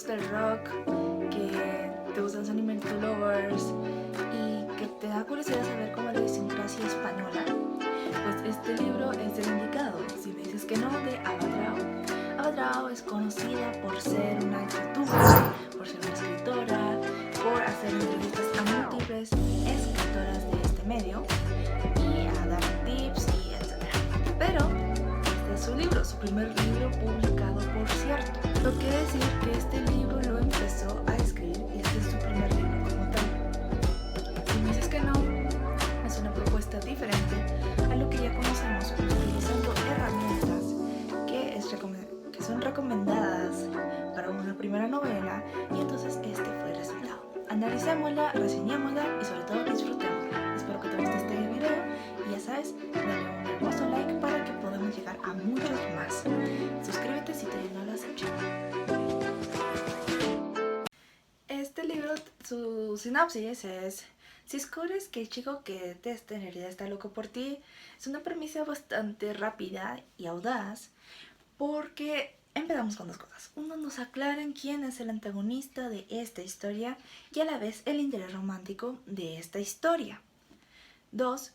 gusta el rock, que te gustan los Anime Lovers y que te da curiosidad saber cómo es la idiosincrasia española, pues este libro es el indicado. Si me dices que no, de Ava Drao. Ava Drao es conocida por ser una youtuber, por ser una escritora, por hacer entrevistas a múltiples escritoras de este medio y a dar tips y etc. Pero este es su libro, su primer libro publicado, por cierto. Lo que quiere decir que este libro lo empezó a escribir y este es su primer libro como tal. Si me dices que no, es una propuesta diferente a lo que ya conocemos, utilizando herramientas que son recomendadas para una primera novela, y entonces este fue el resultado. Analicémosla, reseñémosla y sobre todo disfrutémosla. Espero que te guste este video y ya sabes, dale un hermoso like para que podamos llegar a muchos más. Suscríbete si todavía no lo has hecho. Este libro, su sinopsis es: si descubres que el chico que detesta en realidad está loco por ti, es una premisa bastante rápida y audaz, porque empezamos con dos cosas. Uno, nos aclaran quién es el antagonista de esta historia y a la vez el interés romántico de esta historia. Dos,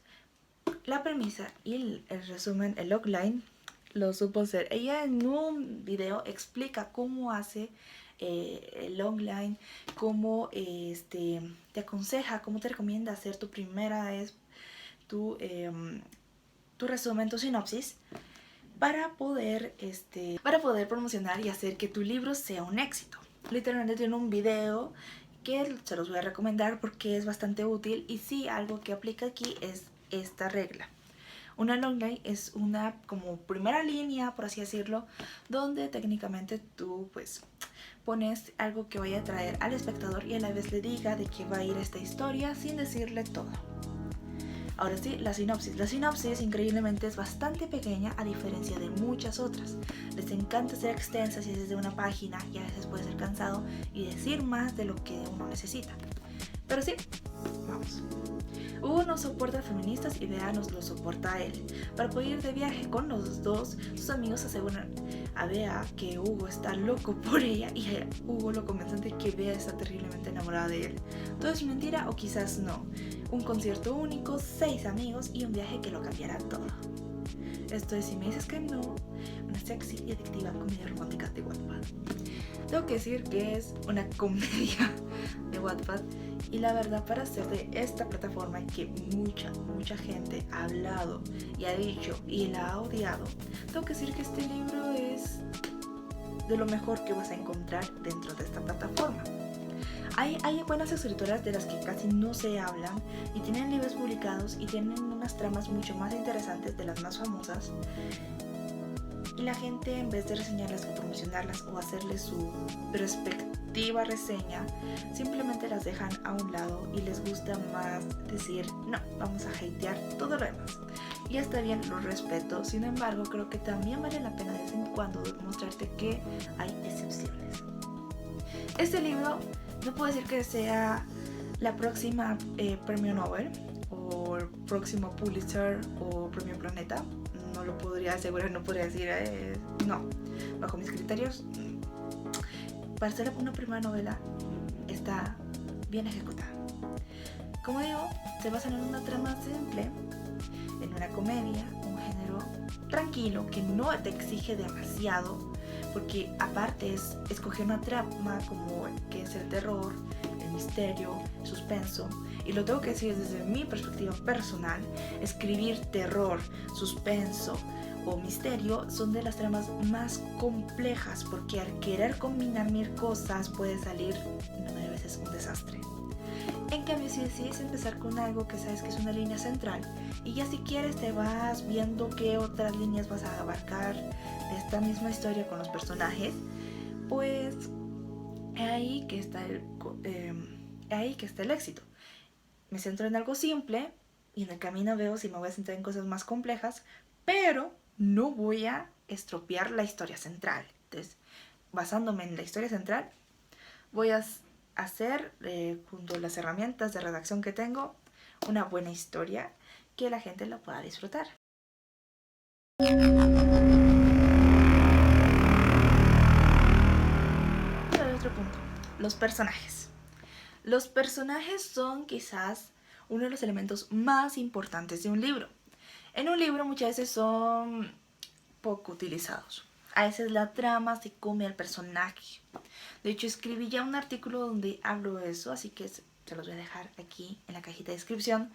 la premisa y el resumen, el logline, lo supo hacer. Ella en un video explica cómo hace el logline, cómo te aconseja, cómo te recomienda hacer tu primera vez, tu resumen, tu sinopsis, para poder promocionar y hacer que tu libro sea un éxito. Literalmente tiene un video que se los voy a recomendar porque es bastante útil, y sí, algo que aplica aquí es esta regla. Una logline es una como primera línea, por así decirlo, donde técnicamente tú pues pones algo que vaya a atraer al espectador y a la vez le diga de qué va a ir esta historia sin decirle todo. Ahora sí, la sinopsis. La sinopsis increíblemente es bastante pequeña a diferencia de muchas otras. Les encanta ser extensas y es de una página y a veces puede ser cansado y decir más de lo que uno necesita. Pero sí, vamos. Hugo no soporta a feministas y Bea nos lo soporta a él. Para poder ir de viaje con los dos, sus amigos aseguran a Bea que Hugo está loco por ella y a Hugo lo convencen de que Bea está terriblemente enamorada de él. ¿Todo es mentira o quizás no? Un concierto único, 6 amigos y un viaje que lo cambiará todo. Esto es Si me dices que no, una sexy y adictiva comedia romántica de Wattpad. Tengo que decir que es una comedia de Wattpad, y la verdad, para ser de esta plataforma que mucha gente ha hablado y ha dicho y la ha odiado, tengo que decir que este libro es de lo mejor que vas a encontrar dentro de esta plataforma. Hay buenas escritoras de las que casi no se hablan y tienen libros publicados y tienen unas tramas mucho más interesantes de las más famosas, y la gente, en vez de reseñarlas o promocionarlas o hacerles su respectiva reseña, simplemente las dejan a un lado y les gusta más decir no, vamos a hatear todo lo demás. Y está bien, lo respeto. Sin embargo, creo que también vale la pena de vez en cuando mostrarte que hay excepciones. Este libro no puedo decir que sea la próxima premio Nobel o el próximo Pulitzer o premio Planeta. No lo podría asegurar, no podría decir no. Bajo mis criterios, para ser una primera novela está bien ejecutada. Como digo, se basan en una trama simple, en una comedia, un género tranquilo que no te exige demasiado, porque aparte es escoger una trama como que es el terror, el misterio, el suspenso. Y lo tengo que decir desde mi perspectiva personal: escribir terror, suspenso o misterio son de las tramas más complejas, porque al querer combinar mil cosas puede salir a veces un desastre. En cambio, si decides empezar con algo que sabes que es una línea central, y ya si quieres te vas viendo qué otras líneas vas a abarcar de esta misma historia con los personajes, pues ahí que está el éxito. Me centro en algo simple y en el camino veo si me voy a centrar en cosas más complejas, pero no voy a estropear la historia central. Entonces, basándome en la historia central, voy a hacer, junto a las herramientas de redacción que tengo, una buena historia que la gente la pueda disfrutar. Otro punto. los personajes. Los personajes son quizás uno de los elementos más importantes de un libro. En un libro muchas veces son poco utilizados. A veces la trama se come al personaje. De hecho, escribí ya un artículo donde hablo de eso, así que se los voy a dejar aquí en la cajita de descripción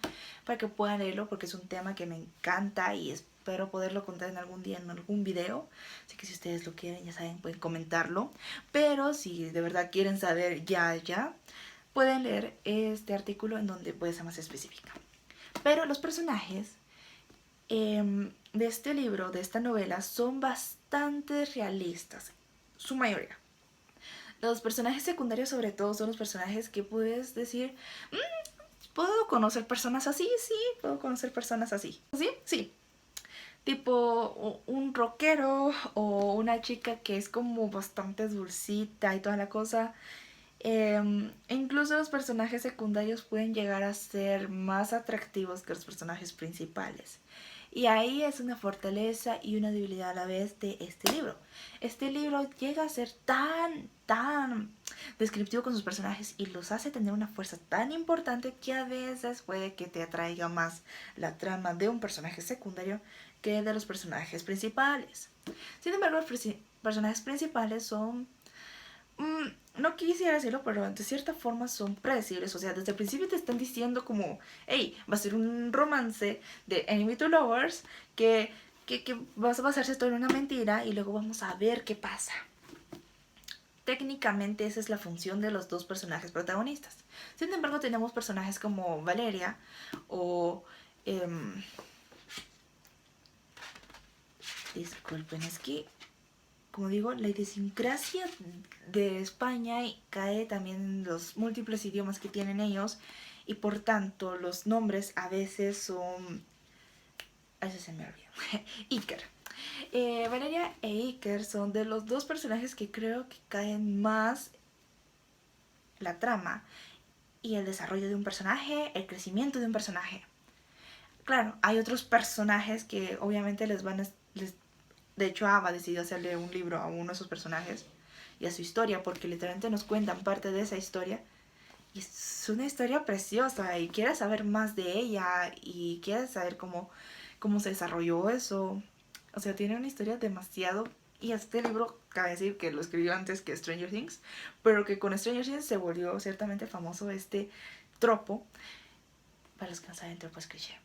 para que puedan leerlo, porque es un tema que me encanta y espero poderlo contar en algún día en algún video. Así que si ustedes lo quieren, ya saben, pueden comentarlo. Pero si de verdad quieren saber ya, pueden leer este artículo en donde puede ser más específica. Pero los personajes de este libro, de esta novela, son bastante realistas, su mayoría. Los personajes secundarios sobre todo son los personajes que puedes decir, ¿puedo conocer personas así? Sí, puedo conocer personas así. ¿Sí? Sí. Tipo un rockero o una chica que es como bastante dulcita y toda la cosa. Incluso los personajes secundarios pueden llegar a ser más atractivos que los personajes principales. Y ahí es una fortaleza y una debilidad a la vez de este libro. Este libro llega a ser tan descriptivo con sus personajes y los hace tener una fuerza tan importante que a veces puede que te atraiga más la trama de un personaje secundario que de los personajes principales. Sin embargo, los personajes principales son no quisiera decirlo, pero de cierta forma son predecibles. O sea, desde el principio te están diciendo como, hey, va a ser un romance de enemy to lovers que va a basarse todo en una mentira y luego vamos a ver qué pasa. Técnicamente esa es la función de los dos personajes protagonistas. Sin embargo, tenemos personajes como Valeria o... disculpen, es que como digo, la idiosincrasia de España cae también en los múltiples idiomas que tienen ellos y por tanto los nombres a veces son... A veces se me olvida. Iker. Valeria e Iker son de los dos personajes que creo que caen más la trama y el desarrollo de un personaje, el crecimiento de un personaje. Claro, hay otros personajes que obviamente de hecho, Ava decidió hacerle un libro a uno de sus personajes y a su historia, porque literalmente nos cuentan parte de esa historia. Y es una historia preciosa y quieres saber más de ella y quieres saber cómo se desarrolló eso. O sea, tiene una historia demasiado... Y este libro, cabe decir que lo escribió antes que Stranger Things, pero que con Stranger Things se volvió ciertamente famoso este tropo. Para los que no saben, tropo es cliché.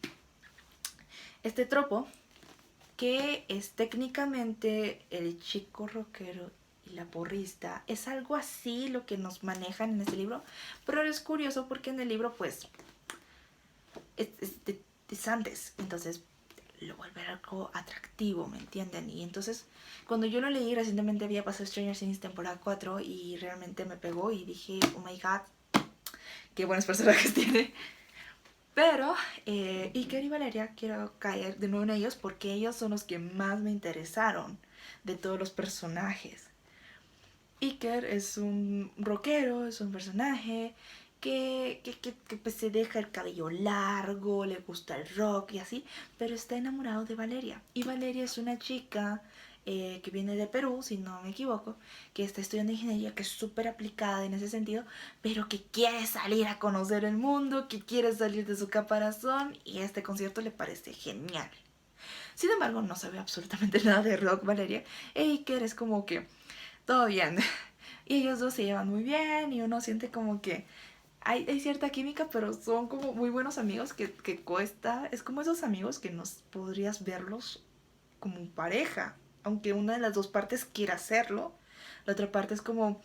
Este tropo que es técnicamente el chico rockero y la porrista. Es algo así lo que nos manejan en este libro, pero es curioso porque en el libro pues es antes, entonces lo vuelve algo atractivo, ¿me entienden? Y entonces cuando yo lo leí recientemente había pasado Stranger Things temporada 4 y realmente me pegó y dije, oh my god, qué buenos personajes tiene. Pero Iker y Valeria quiero caer de nuevo en ellos porque ellos son los que más me interesaron de todos los personajes. Iker es un rockero, es un personaje que pues, se deja el cabello largo, le gusta el rock y así, pero está enamorado de Valeria. Y Valeria es una chica que viene de Perú, si no me equivoco, que está estudiando ingeniería, que es súper aplicada en ese sentido, pero que quiere salir a conocer el mundo, que quiere salir de su caparazón y este concierto le parece genial. Sin embargo, no sabe absolutamente nada de rock, Valeria, e Iker es como que todo bien. Y ellos dos se llevan muy bien y uno siente como que hay cierta química, pero son como muy buenos amigos que cuesta. Es como esos amigos que no podrías verlos como pareja. Aunque una de las dos partes quiera hacerlo, la otra parte es como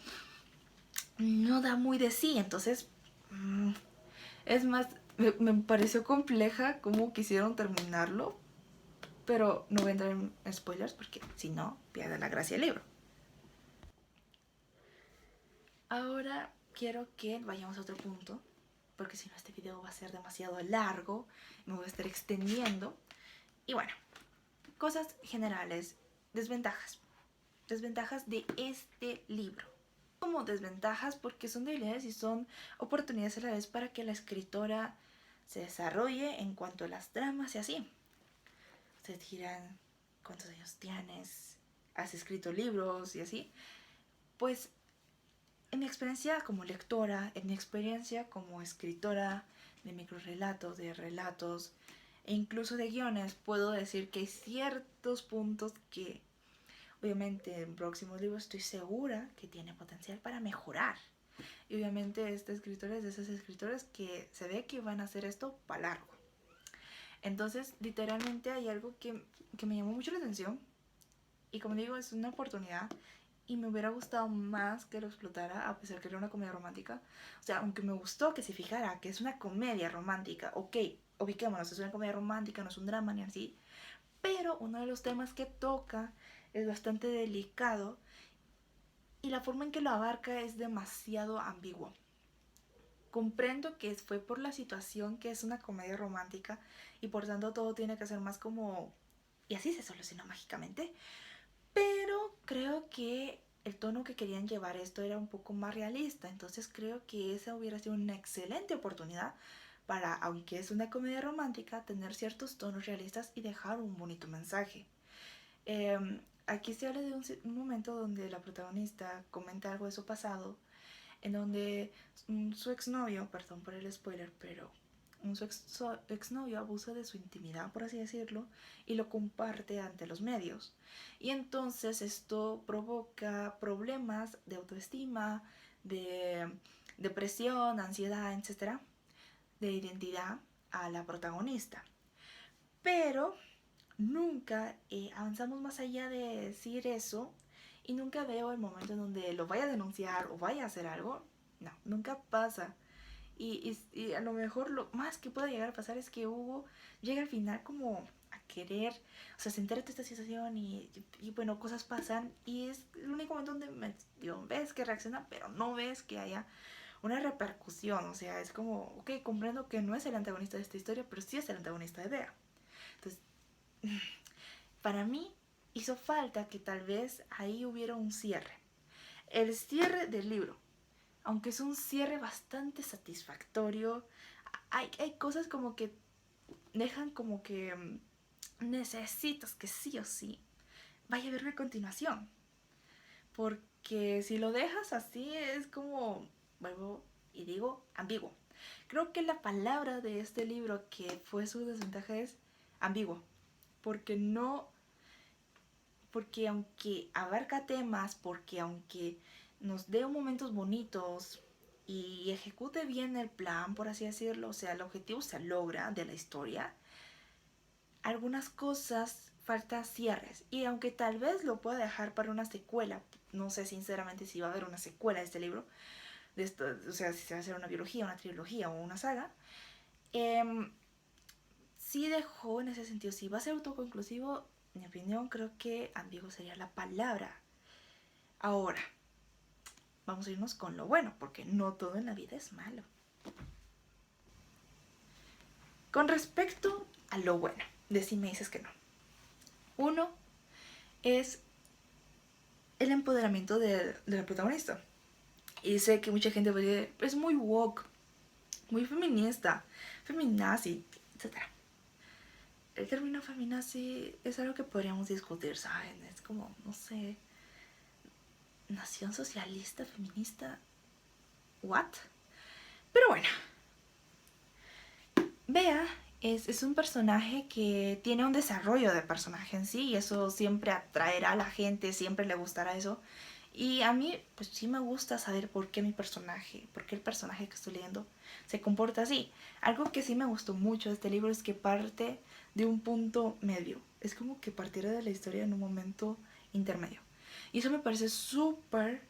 no da muy de sí. Entonces, es más, me pareció compleja cómo quisieron terminarlo. Pero no voy a entrar en spoilers porque si no, pierde la gracia del libro. Ahora quiero que vayamos a otro punto, porque si no este video va a ser demasiado largo, me voy a estar extendiendo. Y bueno, cosas generales, desventajas. Desventajas de este libro. Como desventajas porque son debilidades y son oportunidades a la vez para que la escritora se desarrolle en cuanto a las tramas y así. Ustedes dirán, ¿cuántos años tienes? ¿Has escrito libros y así? Pues En mi experiencia como lectora, en mi experiencia como escritora de microrelatos, de relatos e incluso de guiones, puedo decir que hay ciertos puntos que obviamente en próximos libros estoy segura que tiene potencial para mejorar. Y obviamente este escritor es de esos escritores que se ve que van a hacer esto para largo. Entonces, literalmente hay algo que me llamó mucho la atención. Y como digo, es una oportunidad. Y me hubiera gustado más que lo explotara, a pesar que era una comedia romántica. O sea, aunque me gustó que se fijara que es una comedia romántica. Ok, ubiquémonos, es una comedia romántica, no es un drama ni así. Pero uno de los temas que toca es bastante delicado. Y la forma en que lo abarca es demasiado ambiguo. Comprendo que fue por la situación que es una comedia romántica y por tanto todo tiene que ser más como... Y así se solucionó mágicamente. Pero creo que el tono que querían llevar esto era un poco más realista. Entonces creo que esa hubiera sido una excelente oportunidad para, aunque es una comedia romántica, tener ciertos tonos realistas y dejar un bonito mensaje. Aquí se habla de un momento donde la protagonista comenta algo de su pasado en donde su exnovio, perdón por el spoiler, pero su exnovio abusa de su intimidad, por así decirlo, y lo comparte ante los medios. Y entonces esto provoca problemas de autoestima, de depresión, ansiedad, etcétera, de identidad a la protagonista. Pero nunca avanzamos más allá de decir eso y nunca veo el momento en donde lo vaya a denunciar o vaya a hacer algo. No, nunca pasa. Y a lo mejor lo más que pueda llegar a pasar es que Hugo llega al final como a querer, o sea, se entera de esta situación y bueno, cosas pasan y es el único momento donde ves que reacciona, pero no ves que haya una repercusión. O sea, es como, ok, comprendo que no es el antagonista de esta historia, pero sí es el antagonista de Bea. Entonces, para mí hizo falta que tal vez ahí hubiera un cierre. El cierre del libro, aunque es un cierre bastante satisfactorio, hay cosas como que dejan como que necesitas que sí o sí vaya a haber una continuación. Porque si lo dejas así es como, vuelvo y digo, ambiguo. Creo que la palabra de este libro que fue su desventaja es ambiguo. Porque no porque aunque abarca temas, porque aunque nos dé momentos bonitos y ejecute bien el plan, por así decirlo, o sea, el objetivo se logra de la historia, algunas cosas falta cierres. Y aunque tal vez lo pueda dejar para una secuela, no sé sinceramente si va a haber una secuela de este libro, de esto, o sea, si se va a hacer una biología, una trilogía o una saga, sí dejó en ese sentido, si va a ser autoconclusivo, en mi opinión, creo que ambiguo sería la palabra. Ahora, vamos a irnos con lo bueno, porque no todo en la vida es malo. Con respecto a lo bueno, de si me dices que no. Uno es el empoderamiento de la protagonista. Y sé que mucha gente puede es muy woke, muy feminista, feminazi, etc. El término feminazi es algo que podríamos discutir, ¿saben? Es como, no sé, nación socialista, feminista, ¿what? Pero bueno, Bea es un personaje que tiene un desarrollo de personaje en sí y eso siempre atraerá a la gente, siempre le gustará eso. Y a mí, pues sí me gusta saber por qué por qué el personaje que estoy leyendo se comporta así. Algo que sí me gustó mucho de este libro es que parte de un punto medio. Es como que partiera de la historia en un momento intermedio. Y eso me parece súper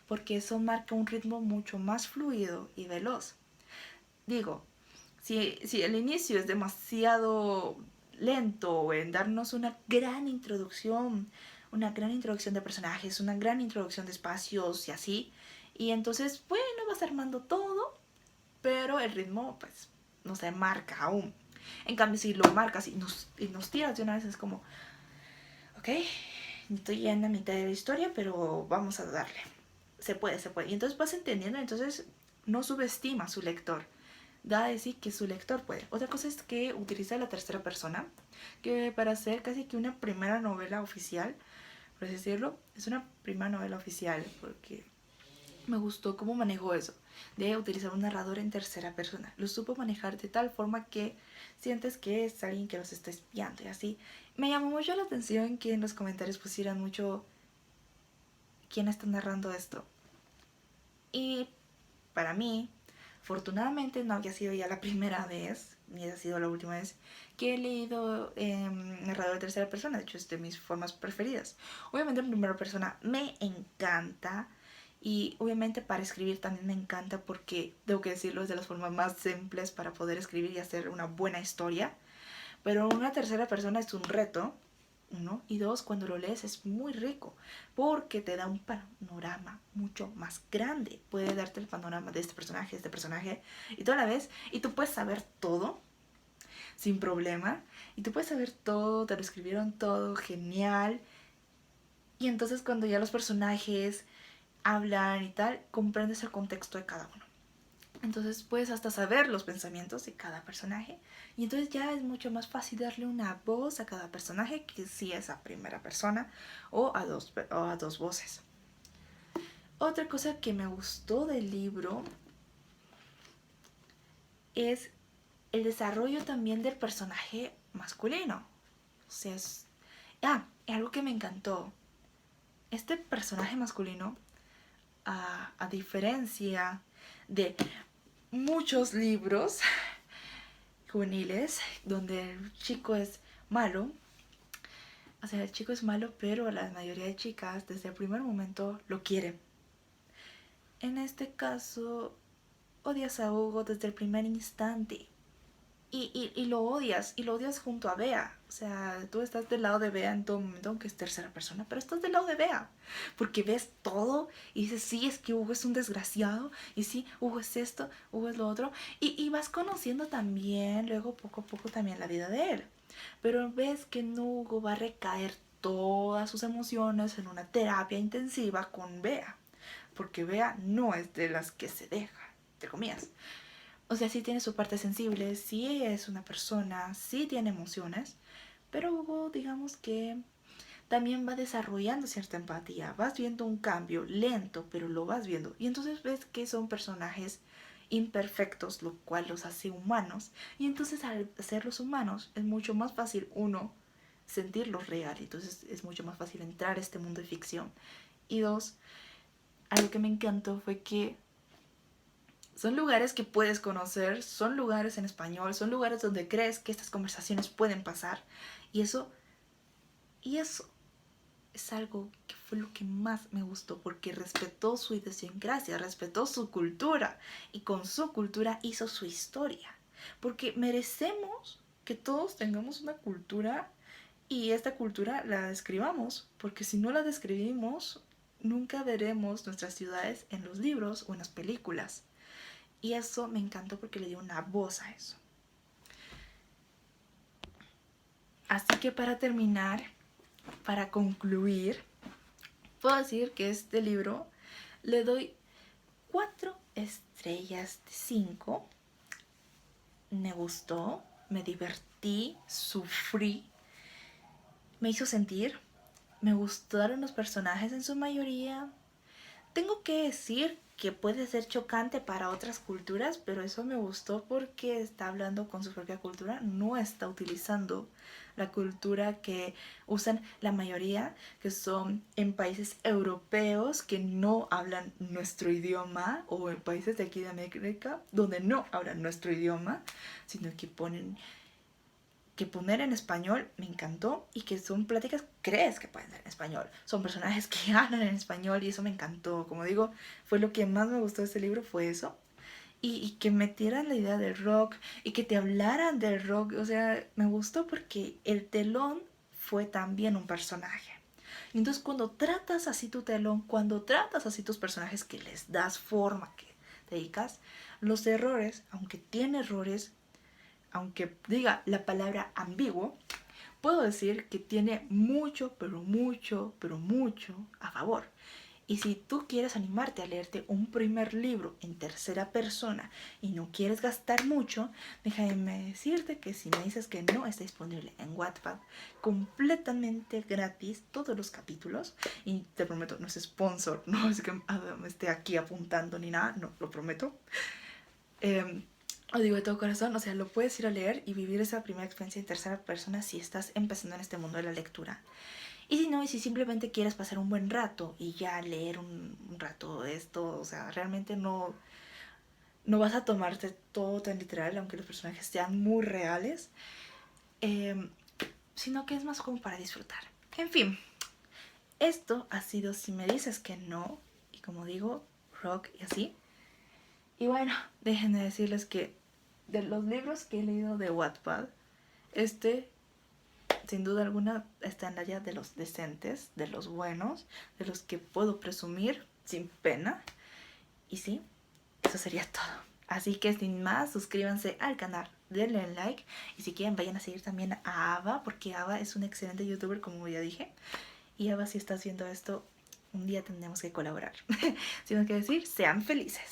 porque eso marca un ritmo mucho más fluido y veloz. Digo, si el inicio es demasiado lento en darnos una gran introducción de personajes, una gran introducción de espacios y así, y entonces, bueno, vas armando todo, pero el ritmo, pues, no se marca aún. En cambio, si lo marcas y nos tiras de una vez, es como, ok, estoy ya en la mitad de la historia, pero vamos a darle. Se puede, se puede. Y entonces vas entendiendo, entonces no subestima a su lector, da a decir que su lector puede. Otra cosa es que utiliza la tercera persona, que para hacer casi que una primera novela oficial, por así decirlo, es una primera novela oficial, porque Me gustó cómo manejó eso, de utilizar un narrador en tercera persona. Lo supo manejar de tal forma que sientes que es alguien que los está espiando y así. Me llamó mucho la atención que en los comentarios pusieran mucho quién está narrando esto. Y para mí, afortunadamente no había sido ya la primera vez, ni ha sido la última vez, que he leído narrador de tercera persona. De hecho, es de mis formas preferidas. Obviamente en primera persona me encanta. Y obviamente para escribir también me encanta porque, tengo que decirlo, es de las formas más simples para poder escribir y hacer una buena historia. Pero una tercera persona es un reto, uno, y dos, cuando lo lees es muy rico porque te da un panorama mucho más grande. Puede darte el panorama de este personaje y toda la vez, y tú puedes saber todo sin problema, y tú puedes saber todo, te lo escribieron todo, genial. Y entonces cuando ya los personajes hablan y tal, comprendes el contexto de cada uno. Entonces puedes hasta saber los pensamientos de cada personaje. Y entonces ya es mucho más fácil darle una voz a cada personaje que si es a primera persona o a dos voces. Otra cosa que me gustó del libro es el desarrollo también del personaje masculino. O sea, algo que me encantó. Este personaje masculino, a diferencia de muchos libros juveniles donde el chico es malo, o sea, el chico es malo, pero la mayoría de chicas desde el primer momento lo quieren. En este caso, odias a Hugo desde el primer instante. Y lo odias junto a Bea. O sea, tú estás del lado de Bea en todo momento, aunque es tercera persona, pero estás del lado de Bea. Porque ves todo y dices, sí, es que Hugo es un desgraciado, y sí, Hugo es esto, Hugo es lo otro. Y vas conociendo también, luego poco a poco también la vida de él. Pero ves que en Hugo va a recaer todas sus emociones en una terapia intensiva con Bea. Porque Bea no es de las que se deja, entre comillas. O sea, sí tiene su parte sensible, sí es una persona, sí tiene emociones, pero Hugo, digamos que también va desarrollando cierta empatía. Vas viendo un cambio lento, pero lo vas viendo. Y entonces ves que son personajes imperfectos, lo cual los hace humanos. Y entonces al hacerlos humanos es mucho más fácil, uno, sentirlos real. Entonces es mucho más fácil entrar a este mundo de ficción. Y dos, algo que me encantó fue que son lugares que puedes conocer, son lugares en español, son lugares donde crees que estas conversaciones pueden pasar. Y eso es algo que fue lo que más me gustó, porque respetó su idiosincrasia, respetó su cultura, y con su cultura hizo su historia. Porque merecemos que todos tengamos una cultura y esta cultura la describamos, porque si no la describimos, nunca veremos nuestras ciudades en los libros o en las películas. Y eso me encantó porque le dio una voz a eso. Así que para terminar, para concluir, puedo decir que este libro le doy 4 estrellas de 5. Me gustó, me divertí, sufrí, me hizo sentir, me gustaron los personajes en su mayoría. Tengo que decir que puede ser chocante para otras culturas, pero eso me gustó porque está hablando con su propia cultura, no está utilizando la cultura que usan la mayoría, que son en países europeos que no hablan nuestro idioma, o en países de aquí de América donde no hablan nuestro idioma, sino que poner en español me encantó, y que son pláticas que crees que pueden ser en español. Son personajes que hablan en español y eso me encantó. Como digo, fue lo que más me gustó de este libro, fue eso. Y que metieran la idea del rock y que te hablaran del rock. O sea, me gustó porque el telón fue también un personaje. Y entonces cuando tratas así tu telón, cuando tratas así tus personajes, que les das forma, que te dedicas, los errores, aunque tiene errores, aunque diga la palabra ambiguo, puedo decir que tiene mucho, pero mucho, pero mucho a favor. Y si tú quieres animarte a leerte un primer libro en tercera persona y no quieres gastar mucho, déjame decirte que si me dices que no, está disponible en Wattpad completamente gratis todos los capítulos. Y te prometo, no es sponsor, no es que me esté aquí apuntando ni nada, no, lo prometo. Lo digo de todo corazón, o sea, lo puedes ir a leer y vivir esa primera experiencia en tercera persona si estás empezando en este mundo de la lectura. Y si no, y si simplemente quieres pasar un buen rato y ya leer un rato esto, o sea, realmente no vas a tomarte todo tan literal, aunque los personajes sean muy reales, sino que es más como para disfrutar. En fin, esto ha sido Si me dices que no, y como digo, rock y así. Y bueno, déjenme decirles que de los libros que he leído de Wattpad, sin duda alguna está en la área de los decentes, de los buenos, de los que puedo presumir sin pena. Y sí, eso sería todo. Así que sin más, suscríbanse al canal, denle like. Y si quieren, vayan a seguir también a Ava, porque Ava es una excelente youtuber, como ya dije. Y Ava, si estás viendo esto, un día tendremos que colaborar. Sin más que decir, sean felices.